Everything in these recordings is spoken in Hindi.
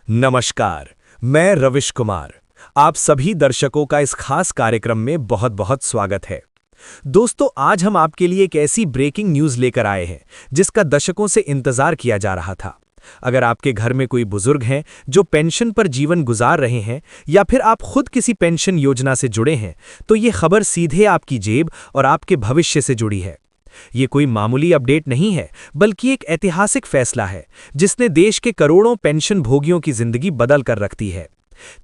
नमस्कार, मैं रविश कुमार। आप सभी दर्शकों का इस खास कार्यक्रम में बहुत बहुत स्वागत है। दोस्तों, आज हम आपके लिए एक ऐसी ब्रेकिंग न्यूज़ लेकर आए हैं जिसका दशकों से इंतजार किया जा रहा था। अगर आपके घर में कोई बुजुर्ग हैं जो पेंशन पर जीवन गुजार रहे हैं या फिर आप खुद किसी पेंशन योजना से जुड़े हैं, तो ये खबर सीधे आपकी जेब और आपके भविष्य से जुड़ी है। ये कोई मामूली अपडेट नहीं है, बल्कि एक ऐतिहासिक फैसला है जिसने देश के करोड़ों पेंशन भोगियों की जिंदगी बदल कर रखती है।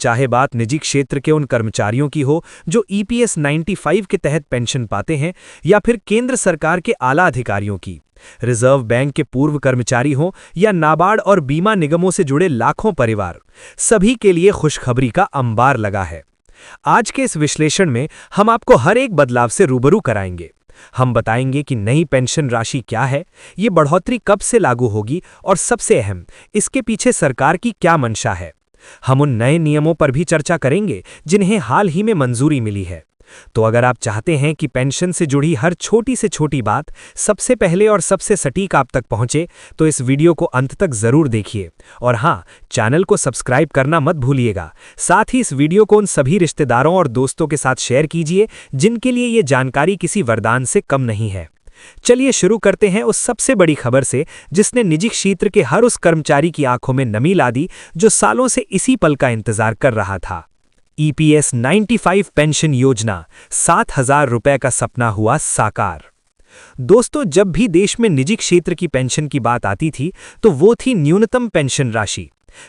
चाहे बात निजी क्षेत्र के उन कर्मचारियों की हो जो EPS 95 के तहत पेंशन पाते हैं, या फिर केंद्र सरकार के आला अधिकारियों की, रिजर्व बैंक के पूर्व कर्मचारी हों या नाबार्ड और बीमा निगमों से जुड़े लाखों परिवार, सभी के लिए खुशखबरी का अंबार लगा है। आज के इस विश्लेषण में हम आपको हर एक बदलाव से रूबरू कराएंगे। हम बताएंगे कि नई पेंशन राशि क्या है, ये बढ़ोतरी कब से लागू होगी और सबसे अहम, इसके पीछे सरकार की क्या मंशा है। हम उन नए नियमों पर भी चर्चा करेंगे जिन्हें हाल ही में मंजूरी मिली है। तो अगर आप चाहते हैं कि पेंशन से जुड़ी हर छोटी से छोटी बात सबसे पहले और सबसे सटीक आप तक पहुंचे, तो इस वीडियो को अंत तक जरूर देखिए। और हाँ, चैनल को सब्सक्राइब करना मत भूलिएगा। साथ ही इस वीडियो को उन सभी रिश्तेदारों और दोस्तों के साथ शेयर कीजिए जिनके लिए ये जानकारी किसी वरदान से कम नहीं है। चलिए शुरू करते हैं उस सबसे बड़ी खबर से जिसने निजी क्षेत्र के हर उस कर्मचारी की आंखों में नमी ला दी जो सालों से इसी पल का इंतजार कर रहा था। EPS 95 पेंशन योजना, 7,000 रुपए का सपना हुआ साकार। दोस्तों, जब भी देश में निजी क्षेत्र की पेंशन की बात आती थी तो वो थी न्यूनतम पेंशन राशि।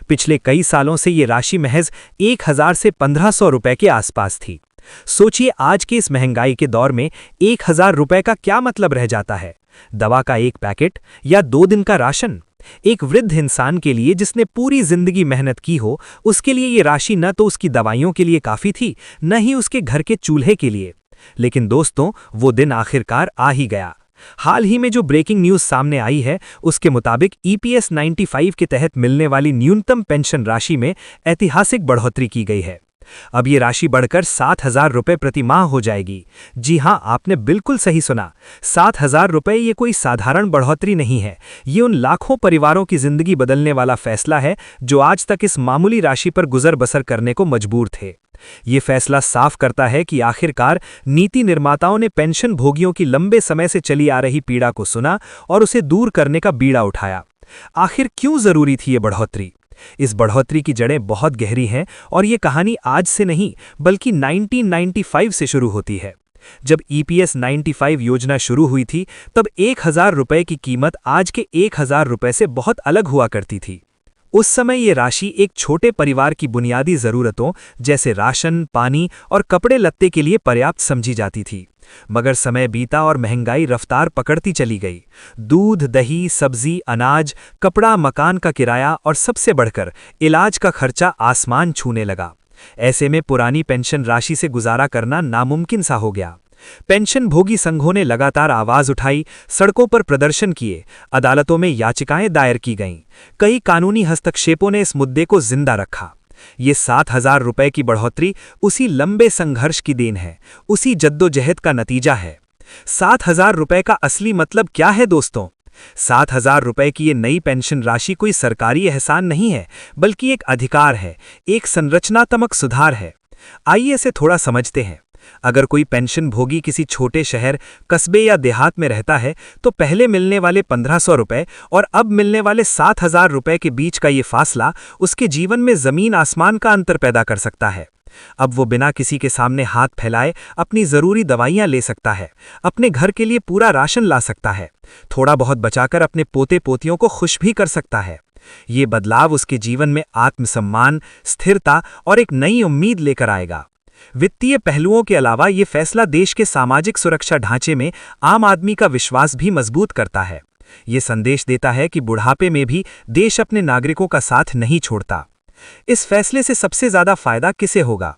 पिछले कई सालों से ये राशि महज 1,000 से 1,500 रुपए के आसपास थी। सोचिए, आज के इस महंगाई के दौर में 1,000 रुपए का क्या मतलब रह जाता है? दवा का एक पैकेट या 2 दिन का राशन? एक वृद्ध इंसान के लिए जिसने पूरी जिंदगी मेहनत की हो, उसके लिए ये राशि न तो उसकी दवाइयों के लिए काफी थी, न ही उसके घर के चूल्हे के लिए। लेकिन दोस्तों, वो दिन आखिरकार आ ही गया। हाल ही में जो ब्रेकिंग न्यूज सामने आई है, उसके मुताबिक EPS 95 के तहत मिलने वाली न्यूनतम पेंशन राशि में ऐतिहासिक बढ़ोतरी की गई है। अब ये राशि बढ़कर 7,000 रुपए प्रति माह हो जाएगी। जी हां, आपने बिल्कुल सही सुना। 7,000 रुपए ये कोई साधारण बढ़ोतरी नहीं है। ये उन लाखों परिवारों की जिंदगी बदलने वाला फैसला है जो आज तक इस मामूली राशि पर गुजर बसर करने को मजबूर थे। ये फैसला साफ करता है कि आखिरकार नीति निर्माताओं ने पेंशन भोगियों की लंबे समय से चली आ रही पीड़ा को सुना और उसे दूर करने का बीड़ा उठाया। आखिर क्यों जरूरी थी ये बढ़ोतरी? इस बढ़ोतरी की जड़ें बहुत गहरी हैं और ये कहानी आज से नहीं बल्कि 1995 से शुरू होती है। जब EPS 95 योजना शुरू हुई थी तब 1,000 रुपए की कीमत आज के 1,000 रुपए से बहुत अलग हुआ करती थी। उस समय ये राशि एक छोटे परिवार की बुनियादी जरूरतों जैसे राशन, पानी और कपड़े लत्ते के लिए पर्याप्त समझी जाती थी। मगर समय बीता और महंगाई रफ्तार पकड़ती चली गई। दूध, दही, सब्जी, अनाज, कपड़ा, मकान का किराया और सबसे बढ़कर इलाज का खर्चा आसमान छूने लगा। ऐसे में पुरानी पेंशन राशि से गुजारा करना नामुमकिन सा हो गया। पेंशन भोगी संघों ने लगातार आवाज उठाई, सड़कों पर प्रदर्शन किए, अदालतों में याचिकाएं दायर की गईं। कई कानूनी हस्तक्षेपों ने इस मुद्दे को जिंदा रखा। ये 7,000 रुपए की बढ़ोतरी उसी लंबे संघर्ष की देन है, उसी जद्दोजहद का नतीजा है। 7,000 रुपए का असली मतलब क्या है दोस्तों? 7,000 रुपए की ये नई पेंशन राशि कोई सरकारी एहसान नहीं है, बल्कि एक अधिकार है, एक संरचनात्मक सुधार है। आइए इसे थोड़ा समझते हैं। अगर कोई पेंशन भोगी किसी छोटे शहर, कस्बे या देहात में रहता है तो पहले मिलने वाले 1,500 रुपए और अब मिलने वाले 7,000 रुपए के बीच का ये फासला उसके जीवन में जमीन आसमान का अंतर पैदा कर सकता है। अब वो बिना किसी के सामने हाथ फैलाए अपनी जरूरी दवाइयां ले सकता है, अपने घर के लिए पूरा राशन ला सकता है, थोड़ा बहुत बचाकर अपने पोते पोतियों को खुश भी कर सकता है। ये बदलाव उसके जीवन में आत्मसम्मान, स्थिरता और एक नई उम्मीद लेकर आएगा। वित्तीय पहलुओं के अलावा ये फैसला देश के सामाजिक सुरक्षा ढांचे में आम आदमी का विश्वास भी मजबूत करता है। ये संदेश देता है कि बुढ़ापे में भी देश अपने नागरिकों का साथ नहीं छोड़ता। इस फैसले से सबसे ज्यादा फायदा किसे होगा?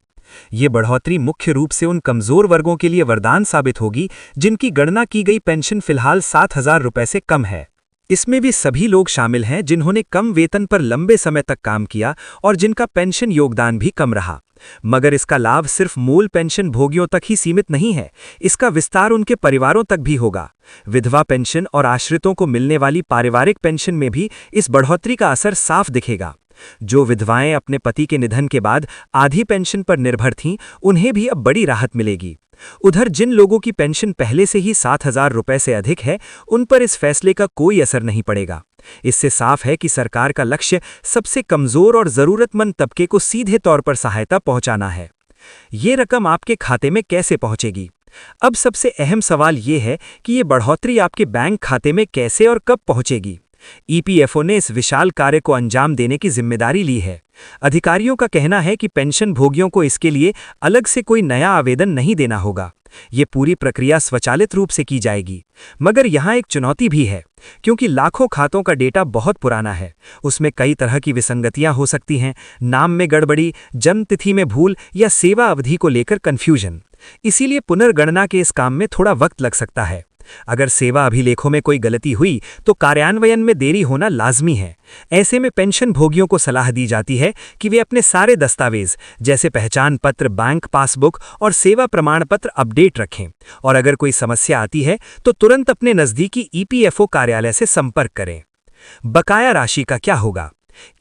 ये बढ़ोतरी मुख्य रूप से उन कमजोर वर्गों के लिए वरदान साबित होगी जिनकी गणना की गई पेंशन फिलहाल 7,000 रुपए से कम है। इसमें भी सभी लोग शामिल हैं जिन्होंने कम वेतन पर लंबे समय तक काम किया और जिनका पेंशन योगदान भी कम रहा। मगर इसका लाभ सिर्फ मूल पेंशन भोगियों तक ही सीमित नहीं है, इसका विस्तार उनके परिवारों तक भी होगा। विधवा पेंशन और आश्रितों को मिलने वाली पारिवारिक पेंशन में भी इस बढ़ोतरी का असर साफ दिखेगा। जो विधवाएं अपने पति के निधन के बाद आधी पेंशन पर निर्भर थीं, उन्हें भी अब बड़ी राहत मिलेगी। उधर जिन लोगों की पेंशन पहले से ही 7,000 रुपए से अधिक है, उन पर इस फैसले का कोई असर नहीं पड़ेगा। इससे साफ है कि सरकार का लक्ष्य सबसे कमजोर और जरूरतमंद तबके को सीधे तौर पर सहायता पहुंचाना है। ये रकम आपके खाते में कैसे पहुंचेगी? अब सबसे अहम सवाल ये है कि ये बढ़ोतरी आपके बैंक खाते में कैसे और कब पहुंचेगी। ईपीएफओ ने इस विशाल कार्य को अंजाम देने की जिम्मेदारी ली है। अधिकारियों का कहना है कि पेंशन भोगियों को इसके लिए अलग से कोई नया आवेदन नहीं देना होगा। ये पूरी प्रक्रिया स्वचालित रूप से की जाएगी। मगर यहाँ एक चुनौती भी है, क्योंकि लाखों खातों का डेटा बहुत पुराना है। उसमें कई तरह की विसंगतियां हो सकती हैं, नाम में गड़बड़ी, जन्म तिथि में भूल या सेवा अवधि को लेकर कन्फ्यूजन। इसीलिए पुनर्गणना के इस काम में थोड़ा वक्त लग सकता है। अगर सेवा अभिलेखों में कोई गलती हुई तो कार्यान्वयन में देरी होना लाजमी है। ऐसे में पेंशन भोगियों को सलाह दी जाती है कि वे अपने सारे दस्तावेज जैसे पहचान पत्र, बैंक पासबुक और सेवा प्रमाण पत्र अपडेट रखें, और अगर कोई समस्या आती है तो तुरंत अपने नजदीकी ईपीएफओ कार्यालय से संपर्क करें। बकाया राशि का क्या होगा?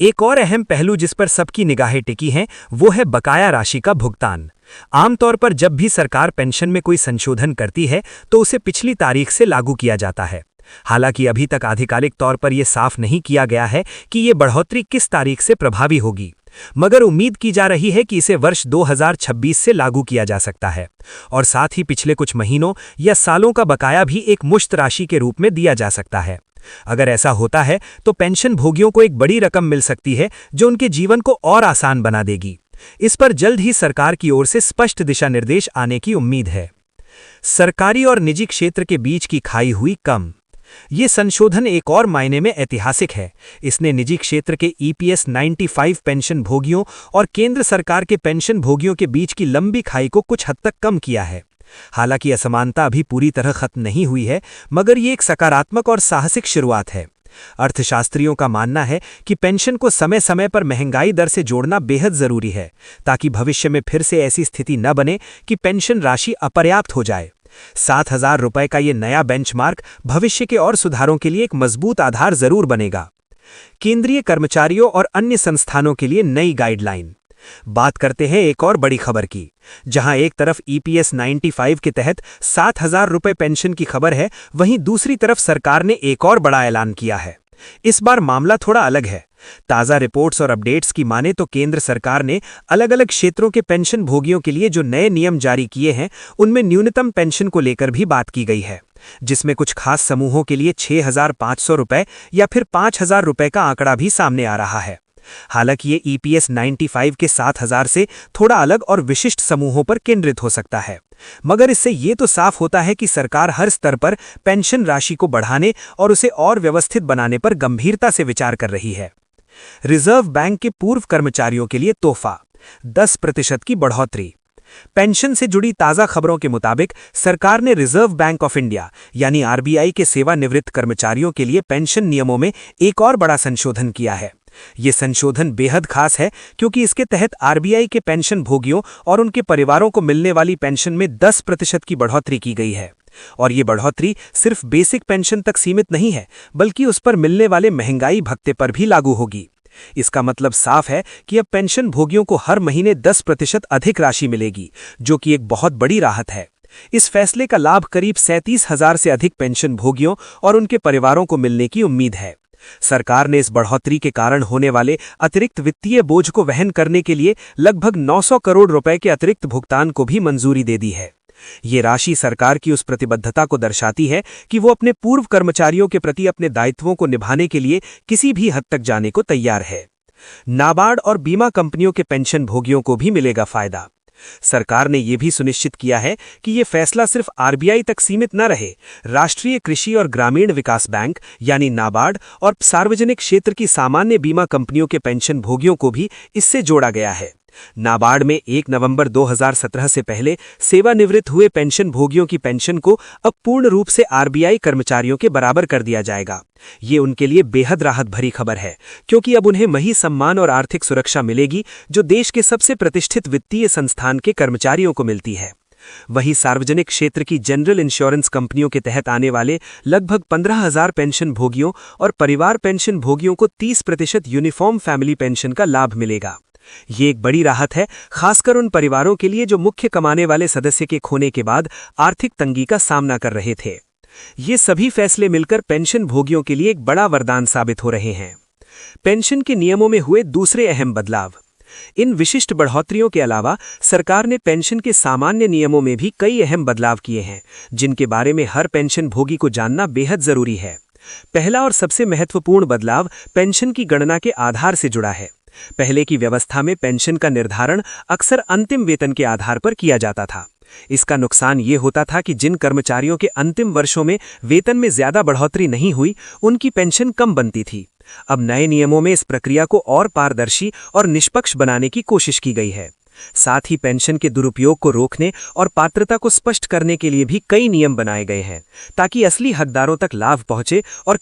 एक और अहम पहलू जिस पर सबकी निगाहें टिकी हैं, वो है बकाया राशि का भुगतान। आमतौर पर जब भी सरकार पेंशन में कोई संशोधन करती है तो उसे पिछली तारीख से लागू किया जाता है। हालांकि अभी तक आधिकारिक तौर पर यह साफ नहीं किया गया है कि ये बढ़ोतरी किस तारीख से प्रभावी होगी, मगर उम्मीद की जा रही है कि इसे वर्ष 2026 से लागू किया जा सकता है, और साथ ही पिछले कुछ महीनों या सालों का बकाया भी एक मुश्त राशि के रूप में दिया जा सकता है। अगर ऐसा होता है तो पेंशन भोगियों को एक बड़ी रकम मिल सकती है जो उनके जीवन को और आसान बना देगी। इस पर जल्द ही सरकार की ओर से स्पष्ट दिशा निर्देश आने की उम्मीद है। सरकारी और निजी क्षेत्र के बीच की खाई हुई कम। ये संशोधन एक और मायने में ऐतिहासिक है। इसने निजी क्षेत्र के ईपीएस 95 पेंशन भोगियों और केंद्र सरकार के पेंशन भोगियों के बीच की लंबी खाई को कुछ हद तक कम किया है। हालांकि असमानता अभी पूरी तरह खत्म नहीं हुई है, मगर ये एक सकारात्मक और साहसिक शुरुआत है। अर्थशास्त्रियों का मानना है कि पेंशन को समय समय पर महंगाई दर से जोड़ना बेहद जरूरी है, ताकि भविष्य में फिर से ऐसी स्थिति न बने कि पेंशन राशि अपर्याप्त हो जाए। 7,000 रुपए का ये नया बेंचमार्क भविष्य के और सुधारों के लिए एक मजबूत आधार जरूर बनेगा। केंद्रीय कर्मचारियों और अन्य संस्थानों के लिए नई गाइडलाइन। बात करते हैं एक और बड़ी खबर की। जहां एक तरफ ईपीएस 95 के तहत 7,000 रुपए पेंशन की खबर है, वहीं दूसरी तरफ सरकार ने एक और बड़ा ऐलान किया है। इस बार मामला थोड़ा अलग है। ताज़ा रिपोर्ट्स और अपडेट्स की माने तो केंद्र सरकार ने अलग अलग क्षेत्रों के पेंशन भोगियों के लिए जो नए नियम जारी किए हैं, उनमें न्यूनतम पेंशन को लेकर भी बात की गई है, जिसमें कुछ खास समूहों के लिए 6,500 रुपए या फिर 5,000 रुपए का आंकड़ा भी सामने आ रहा है। हालांकि ये ईपीएस 95 के 7,000 से थोड़ा अलग और विशिष्ट समूहों पर केंद्रित हो सकता है, मगर इससे ये तो साफ होता है कि सरकार हर स्तर पर पेंशन राशि को बढ़ाने और उसे और व्यवस्थित बनाने पर गंभीरता से विचार कर रही है। रिजर्व बैंक के पूर्व कर्मचारियों के लिए तोहफा, 10% की बढ़ोतरी। पेंशन से जुड़ी ताज़ा खबरों के मुताबिक सरकार ने रिजर्व बैंक ऑफ इंडिया यानी आरबीआई के सेवानिवृत्त कर्मचारियों के लिए पेंशन नियमों में एक और बड़ा संशोधन किया है। ये संशोधन बेहद खास है, क्योंकि इसके तहत आरबीआई के पेंशन भोगियों और उनके परिवारों को मिलने वाली पेंशन में 10% की बढ़ोतरी की गई है। और ये बढ़ोतरी सिर्फ बेसिक पेंशन तक सीमित नहीं है, बल्कि उस पर मिलने वाले महंगाई भत्ते पर भी लागू होगी। इसका मतलब साफ है कि अब पेंशन भोगियों को हर महीने 10% अधिक राशि मिलेगी, जो कि एक बहुत बड़ी राहत है। इस फैसले का लाभ करीब 37,000 से अधिक पेंशन भोगियों और उनके परिवारों को मिलने की उम्मीद है। सरकार ने इस बढ़ोतरी के कारण होने वाले अतिरिक्त वित्तीय बोझ को वहन करने के लिए लगभग 900 करोड़ रुपए के अतिरिक्त भुगतान को भी मंजूरी दे दी है। ये राशि सरकार की उस प्रतिबद्धता को दर्शाती है कि वो अपने पूर्व कर्मचारियों के प्रति अपने दायित्वों को निभाने के लिए किसी भी हद तक जाने को तैयार है। नाबार्ड और बीमा कंपनियों के पेंशन भोगियों को भी मिलेगा फायदा। सरकार ने यह भी सुनिश्चित किया है कि यह फैसला सिर्फ आरबीआई तक सीमित न रहे। राष्ट्रीय कृषि और ग्रामीण विकास बैंक यानी नाबार्ड और सार्वजनिक क्षेत्र की सामान्य बीमा कंपनियों के पेंशन भोगियों को भी इससे जोड़ा गया है। नाबार्ड में 1 नवंबर 2017 से पहले सेवानिवृत्त हुए पेंशन भोगियों की पेंशन को अब पूर्ण रूप से आरबीआई कर्मचारियों के बराबर कर दिया जाएगा। ये उनके लिए बेहद राहत भरी खबर है, क्योंकि अब उन्हें वही सम्मान और आर्थिक सुरक्षा मिलेगी जो देश के सबसे प्रतिष्ठित वित्तीय संस्थान के कर्मचारियों को मिलती है। वहीं सार्वजनिक क्षेत्र की जनरल इंश्योरेंस कंपनियों के तहत आने वाले लगभग 15,000 पेंशन भोगियों और परिवार पेंशन भोगियों को 30% यूनिफॉर्म फैमिली पेंशन का लाभ मिलेगा। ये एक बड़ी राहत है, खासकर उन परिवारों के लिए जो मुख्य कमाने वाले सदस्य के खोने के बाद आर्थिक तंगी का सामना कर रहे थे। ये सभी फैसले मिलकर पेंशन भोगियों के लिए एक बड़ा वरदान साबित हो रहे हैं। पेंशन के नियमों में हुए दूसरे अहम बदलाव। इन विशिष्ट बढ़ोतरियों के अलावा सरकार ने पेंशन के सामान्य नियमों में भी कई अहम बदलाव किए हैं, जिनके बारे में हर पेंशन भोगी को जानना बेहद जरूरी है। पहला और सबसे महत्वपूर्ण बदलाव पेंशन की गणना के आधार से जुड़ा है। पहले की व्यवस्था में पेंशन का निर्धारण अक्सर अंतिम वेतन के आधार पर किया जाता था। इसका नुकसान ये होता था कि जिन कर्मचारियों के अंतिम वर्षों में वेतन में ज्यादा बढ़ोतरी नहीं हुई, उनकी पेंशन कम बनती थी। अब नए नियमों में इस प्रक्रिया को और पारदर्शी और निष्पक्ष बनाने की कोशिश की गई है। साथ ही पेंशन के दुरुपयोग को रोकने और पात्रता को स्पष्ट करने के लिए भी कई नियम बनाए गए हैं, ताकि असली हकदारों तक लाभ पहुंचे और